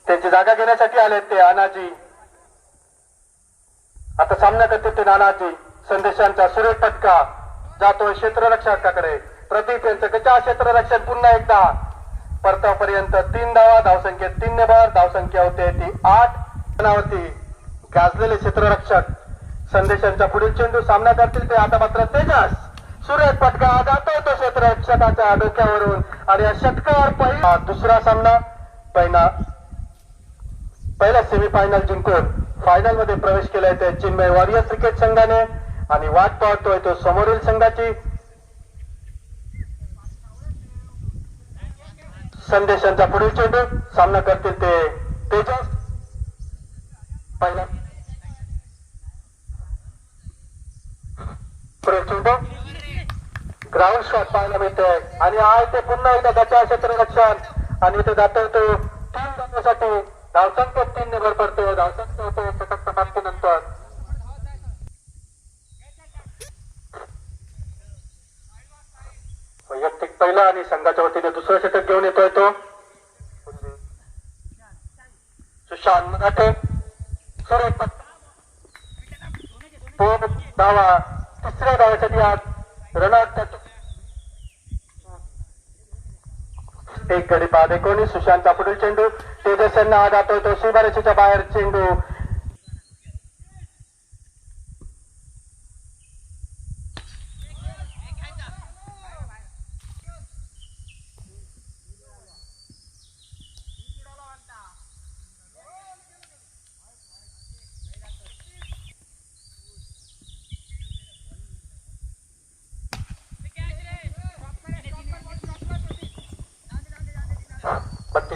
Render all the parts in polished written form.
त्यांची जागा घेण्यासाठी आले ते अनाजी. आता सामना करते ते नानाजी. संदेशांचा सुरेख फटका जातोय क्षेत्ररक्षकाकडे. प्रदीप यांचं कच्चा क्षेत्ररक्षण पुन्हा एकदा परतापर्यंत 3 धावा. धावसंख्येत 3 ने भर. धावसंख्या होते ती 8 रनावरती. गाजलेले क्षेत्ररक्षक संदेशांच्या पुढील चेंडू सामना करतील ते आता मात्र तेजस. सुरेख फटका जातोय तो क्षेत्ररक्षकाच्या डोक्यावरून आणि षटकार. दुसरा सामना पहिला सेमीफायनल जिंकून फायनल मध्ये प्रवेश केलाय ते चिन्मय वॉरियर्स क्रिकेट संघाने आणि वाट पाहतोय तो समोरील संघाची. संदेशांचा पुढील चेंडू सामना करतील ते तेजस. पहिला चेंडू ग्राउंड शॉट पाहायला मिळतोय आणि आहे ते पुन्हा एकदा त्याच्या क्षेत्ररक्षण आणि इथे जातोय तो 3 धावांसाठी. धावसंख्या 3 ने भर पडते. धावसंख्या होते षटक समाप्तीनंतर. वैयक्तिक पहिला आणि संघाच्या वतीने दुसरं षटक घेऊन येतोय तो सुशांत मराठे. सुरेख धावा तिसऱ्या धावासाठी आज रनआउट. एक गडी बाद 19. सुशांतचा पुढील चेंडू तेजस यांना हा जातोय तो सीमारेषेच्या बाहेर चेंडू.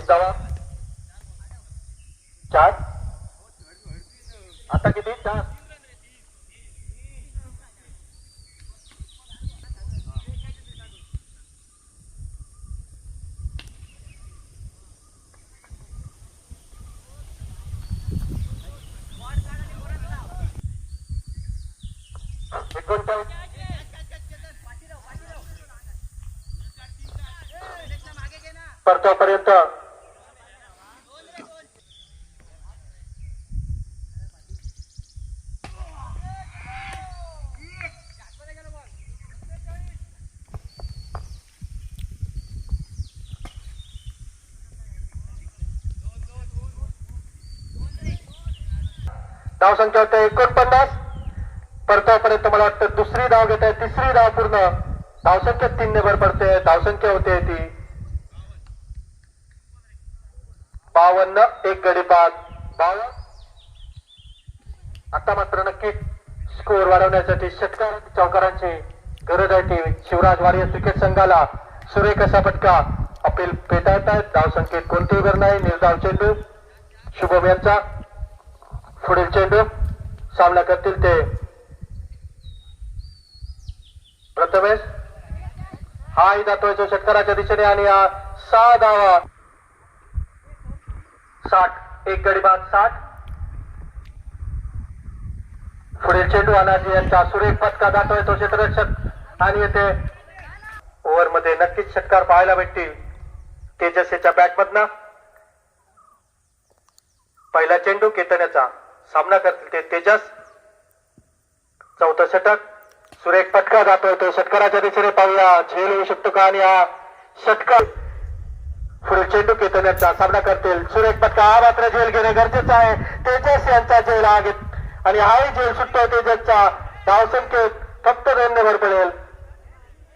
धावा 4. आता किती 4. परतापर्यंत धाव संख्या होते 49. परतापर्यंत मला वाटतं दुसरी धाव घेत आहे. तिसरी धाव पूर्ण. धावसंख्या 3 ने भर पडते. धावसंख्या होते ती 52. एक गडी बाद 52. आता मात्र नक्की स्कोर वाढवण्यासाठी षटकार चौकारांची गरज आहे ती शिवराज वॉरियर्स क्रिकेट संघाला. सुरेख असा फटका अपील पेटाळत आहेत. धावसंख्येत कोणतेही भर नाही. निर्धाव चेंडू शुभम यांचा. पुढील चेंडू सामना करतील ते प्रथमेश. हाही जातोय तो षटकाराच्या दिशेने आणि हा 6 धावा. 60. एक गडी बाद 60. पुढील चेंडू अनाजी यांचा सुरेख फटका जातोय तो क्षेत्ररक्षक आणि येथे ओव्हर मध्ये नक्कीच षटकार पाहायला भेटतील तेजस याच्या बॅटमधनं. पहिला चेंडू केतण्याचा सामना करतील ते तेजस. चौथं षटक. सुरेख फटका जातोय तो षटकाराच्या दिशेने. पाहूया झेल होऊ शकतो का आणि हा षटकार. पुढील चेंडू केतण्याचा सामना करतील. सुरेख फटका. हा मात्र झेल घेणे गरजेचं आहे. तेजस यांचा झेल हा घेत आणि हाही झेल सुटतोय तेजसचा. धावसंख्येत फक्त 2 ने भर पडेल.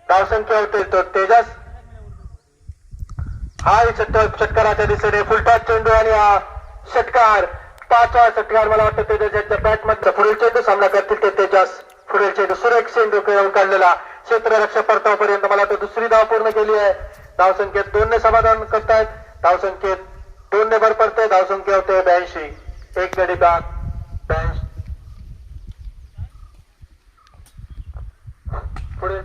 धावसंख्या होते तो तेजस. हाही षटकाराच्या दिशेने फुलटॉस चेंडू आणि हा षटकार. 5वा षटकार मला वाटतं तेजस यांच्या बॅटमध्ये. पुढील चेंडू सामना करतील ते तेजस. पुढील चेंडू सुरेख चेंडू खेळून काढलेला क्षेत्ररक्षक परतापर्यंत मला वाटतं दुसरी धाव पूर्ण केली आहे. धावसंख्येत 2 ने समाधान करतायत. धावसंख्येत 2 ने भर पडते. धावसंख्या होते 82. एक गडी बाद 82. पुढे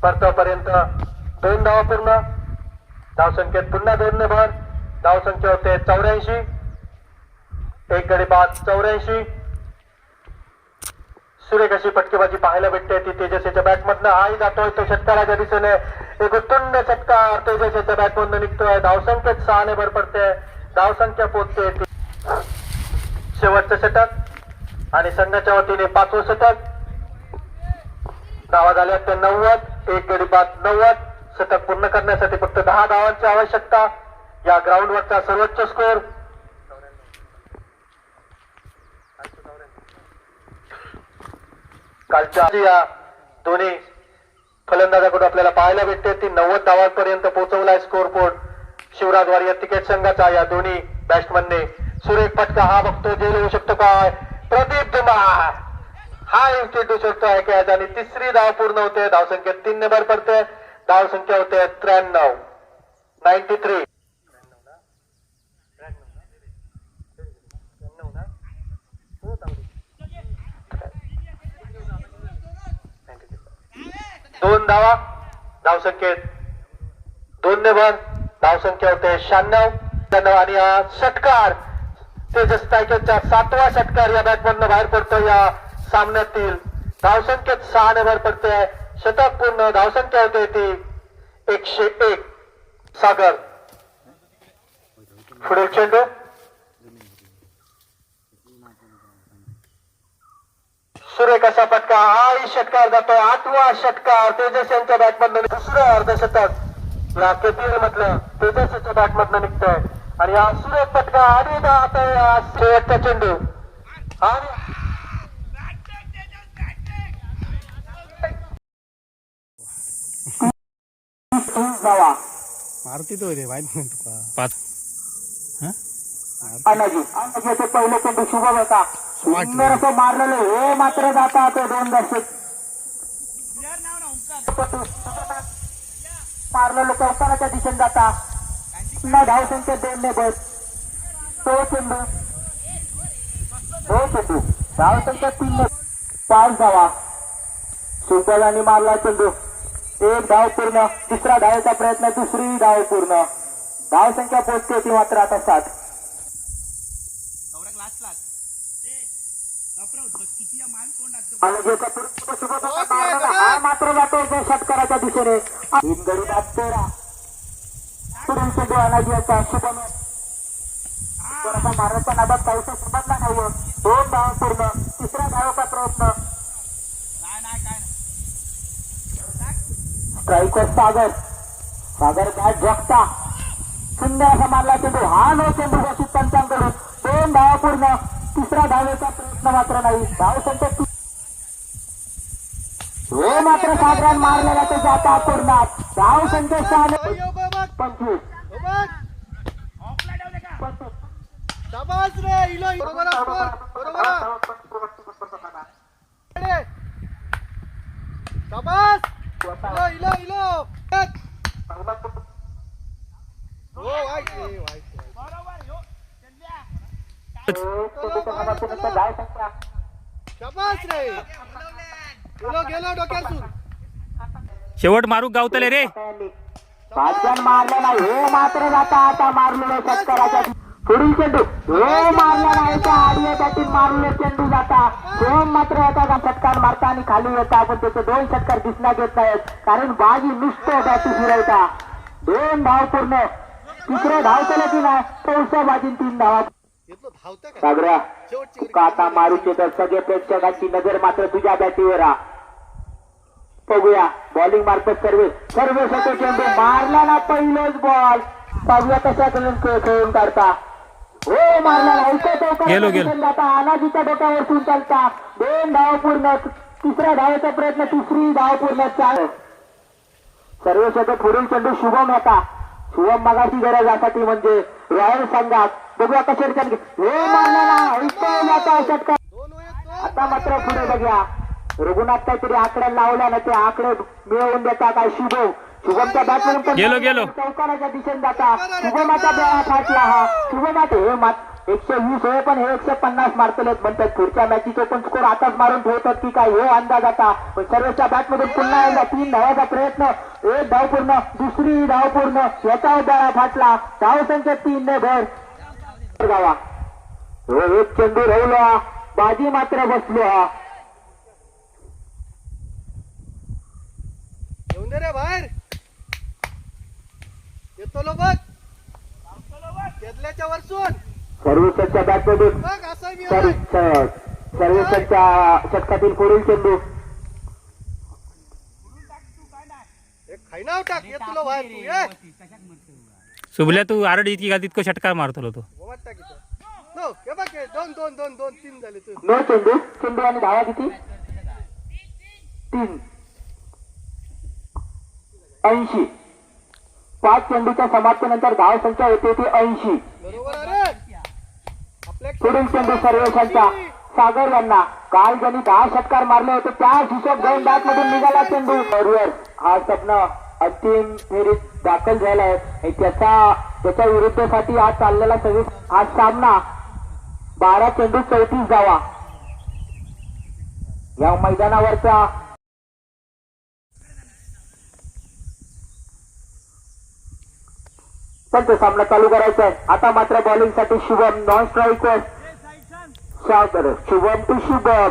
परतापर्यंत 2 धावा पूर्ण. धावसंख्येत पुन्हा 2 ने भर. धावसंख्या होते 84. एक गडी बाद 84. सुरेख अशी फटकेबाजी पाहायला भेटते ती तेजस याच्या बॅटमधनं. हाही जातोय तो षटकाराच्या दिशेने. एक उत्तुंड षटकार तेजस्वीच्या बॅटमधून निघतोय. धावसंख्येत 6 ने भर पडते. धावसंख्या पोहोचते शेवटचं षटक आणि संघाच्या वतीने 5वं षटक. धावा झाल्या ते 90. एक गडी बाद 90. षटक पूर्ण करण्यासाठी फक्त 10 धावांची आवश्यकता. या ग्राउंडवरचा सर्वोच्च स्कोर कालच्या या दोन्ही फलंदाजाकडून आपल्याला पाहायला भेटते ती 90 धावांपर्यंत पोहोचवलाय score board Shivraj warrior cricket संघाचा. या दोन्ही बॅट्समनने सुरेख फटका हा बघतो झेल होऊ शकतो काय. प्रदीप धुमाळ हा चेंडू शोधतोय कॅच आणि 3री धाव पूर्ण होते. धावसंख्येत 3 ने भर पडते. धावसंख्या होते 93. 93. दोन धावा. धावसंख्येत 2 ने भर. धावसंख्या होते 96. आणि हा षटकार तेजस टायगरचा 7वा षटकार या बॅटमधनं बाहेर पडतो. या सामन्यातील धावसंख्येत 6 ने भर पडते. शतक पूर्ण. धावसंख्या होते ती 101. सागर पुढे चेंडू सुरेख असा फटका. हाही षटकार जातोय. 8वा षटकार तेजस यांच्या बॅटमधनं. दुसरं अर्धशतक या केपीएल मधलं तेजसच्या बॅटमधनं निघतोय आणि हा सुरेख फटका आणि शेवटचा चेंडू आणि मारती तो रे माहित नाही तुका. 5 अनाजी पहिले चेंडू शुभम होता. सुंदर असं मारलेलं हे मात्र जाता ते 2 दर्शक मारलेलं चौकाराच्या दिशेने जाता. पुन्हा धावसंख्येत 2 ने भर. तो चेंडू धावसंख्येत 3 ने 5 धावा. सुंदरांनी मारला चेंडू. 1 धाव पूर्ण. 3रा धावेचा प्रयत्न. 2री धाव पूर्ण. धावसंख्या पोहोचते ती मात्र आता 7. हा मात्र जातो षटकाराच्या दिशेने. गडी बाद 13. पुढील चेंडू अनाजीचा शुभम मारण्याच्या नादात काहीसा समजला नाही. 2 धाव पूर्ण. 3रा धावेचा प्रयत्न. स्ट्रायकर सागर बॅट झोकता. सुंदर असा मारला चेंडू. हा नो चेंडू घोषित पंचांकडून. 2 धावा पूर्ण. 3रा धावेचा प्रयत्न मात्र नाही. धावसंख्या हे मात्र साधारण मारलेला तो जाता पूर्ण. धावसंख्या 25. शेवट मारू गावतले रे. पाचजण मारले नाही. हे मात्र जाता आता मारलेले षटकाराच्या पुढील चेंडू. हे मारला नाही त्या आडव्यासाठी मारलेले चेंडू जाता. सोम मात्र आता षटकार मारता आणि खाली येता. पण त्याचे 2 षटकार दिसण्यात येत नाहीत कारण बाजी नुसतं बॅटी फिरवता. 2 धाव पूर्ण. 3रं धाव केलं की नाही. 4 बाजी 3 धावा. सागरा तुका आता मारूचे तर सगळे प्रेक्षकांची नजर मात्र तुझ्या बॅटीवर. बघूया बॉलिंग मार्फत सर्व चेंडू मारला ना. पहिलेच बॉल बघूया कशा खेळून काढता. हो मारला ना. अनाजीच्या डोक्यावरतून चालता. 2 धाव पूर्ण. 3रा धावेचा प्रयत्न. 3री धाव पूर्ण. 4 सर्व षटक. पुढील चेंडू शुभम होता. शुभम मगाची गरज यासाठी म्हणजे रॉयल संघात. बघूया कशा हे मारला ना. षटकार आता मात्र पुढे बघूया. रघुनाथ काहीतरी आकडे लावल्या ना ते आकडे मिळवून देता काय. शुभमच्या बॅटमधून चौकाराच्या दिशेने जाता. शुभमाचा बेळा फाटला. हा शुभमात हे 120 होय पण हे 150 मारतलेत म्हणतात. पुढच्या मॅचीचे पण स्कोर आताच मारून ठेवतात की काय हे अंदाज आता. पण सर्वच्या बॅटमधून पुन्हा एकदा 3 धावाचा प्रयत्न. 1 धाव पूर्ण. 2री धाव पूर्ण. याचा बेळा फाटला. धावसंख्येत 3 ने भर. गावा हो 1 चेंडू राहिलो. बाजी मात्र बसलो. हा रे बाहेर येतो लो बघ घेतल्याच्या वरसून सर्व्हिसच्या बॅटमधून बघ असं मी होय. सर्व्हिसच्या षटकातील पुढील चेंडू एक खायनाव टाक येतो लो बाहेर तू ये शुभल्या तू आरड इतकी का तितकं षटकार मारतो तो गोवात टाक इथं. नो हे बघ हे दोन दोन दोन दोन तीन झाले तू नो चेंडू चेंडू आणि धावा किती 3 80 5 चेंडूच्या समाप्तीनंतर धाव संख्या होते ती 80. बरोबर अरे आपल्या पुढील चेंडू सर्वेशांचा सागर यांना काल ज्यांनी 10 षटकार मारले होते त्याच हिशोब घेऊन बॅट मधून निघाला चेंडू वॉरियर हा स्वप्न अंतिम फेरीत दाखल झालाय आणि त्याच्या विरुद्धसाठी आज चाललेला सर्विस हा सामना 12 चेंडू 34 धावा या मैदानावरचा पण तो सामना चालू करायचा आहे. आता मात्र बॉलिंग साठी शुभम नॉन स्ट्राईकर शुभम टू शुभम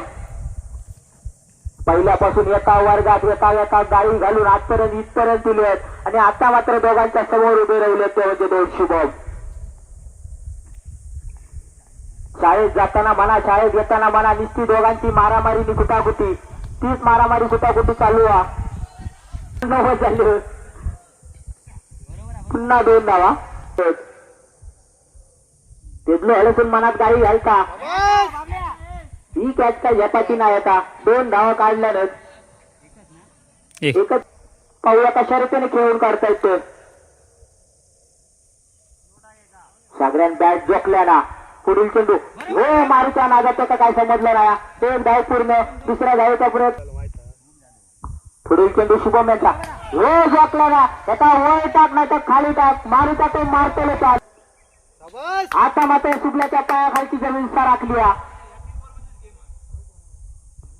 पहिल्यापासून एका वर्गात एका गाडी घालून आजपर्यंत इथपर्यंत दिले आहेत आणि आता मात्र दोघांच्या समोर उभे राहिले ते म्हणजे दोन शुभम. शाळेत जाताना म्हणा शाळेत येताना म्हणा निस्ती दोघांची मारामारी कुटाकुटी तीच मारामारी कुटाकुटी चालू झाली पुन्हा 2 धावा तेजलो हलसून मनात गाडी आहे का ही कॅच काय झपाटी नाही आता 2 धावा काढल्यानंतर एकच पाहूया कशा रीतीने खेळून काढता येतो. सागऱ्यान बॅट जोखल्याना पुढील चेंडू हो मारूच्या नादात त्याचा काय समजलं नाही एक धाव पूर्ण दुसऱ्या धावेचा प्रयत्न पुढील चेंडू शुभम यांचा हो जोखला ना त्याचा वर टाक नाही तर खाली टाक मारूचा तो मारतो चाल आता मात्र शुभल्याच्या पायाखालची जमीन राखली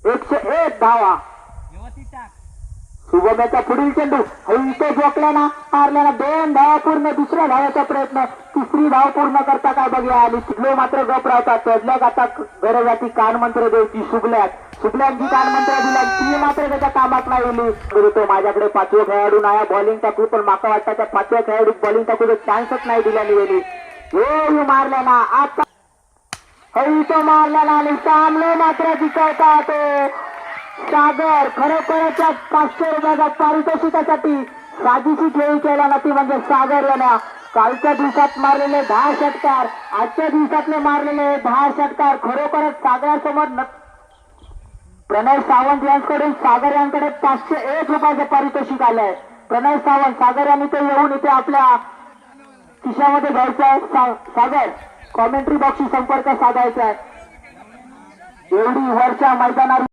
101 धावा शुभम याचा पुढील चेंडू इथे जोखला ना मारल्या ना 2 धावा पूर्ण दुसऱ्या धावाचा प्रयत्न तिसरी धाव पूर्ण करता काय बघूया आणि शिकलो मात्र गप राहतात तडल्याक आता गरज आहे ती कानमंत्र द्यायची शुभल्याची कानमंत्र दिला ती मात्र त्याच्या कामात नाही गेली तो माझ्याकडे 5वे खेळाडू नाही बॉलिंग टाकू पण माका वाटतं त्या 5व्या खेळाडू बॉलिंग टाकू चान्सच नाही दिल्याने गेली हो मारल्या ना आता तो मारल्या ना आणि सामने मात्र जिंकवता तो सागर खरोखरच 500 रुपयाच्या पारितोषिकासाठी साजीची खेळी केला ना ती म्हणजे सागर यांना कालच्या दिवसात मारलेले 10 षटकार आजच्या दिवसातले मारलेले 10 षटकार खरोखरच सागरासमोर प्रणय सावंत यांच्याकडून सागर यांकडे 501 रुपयाचं पारितोषिक आलंय. प्रणय सावंत सागर यांनी ते येऊन इथे आपल्या खिशामध्ये घ्यायचं आहे. सागर कॉमेंट्री बॉक्सशी संपर्क साधायचा आहे. एवढी वरच्या मैदानावर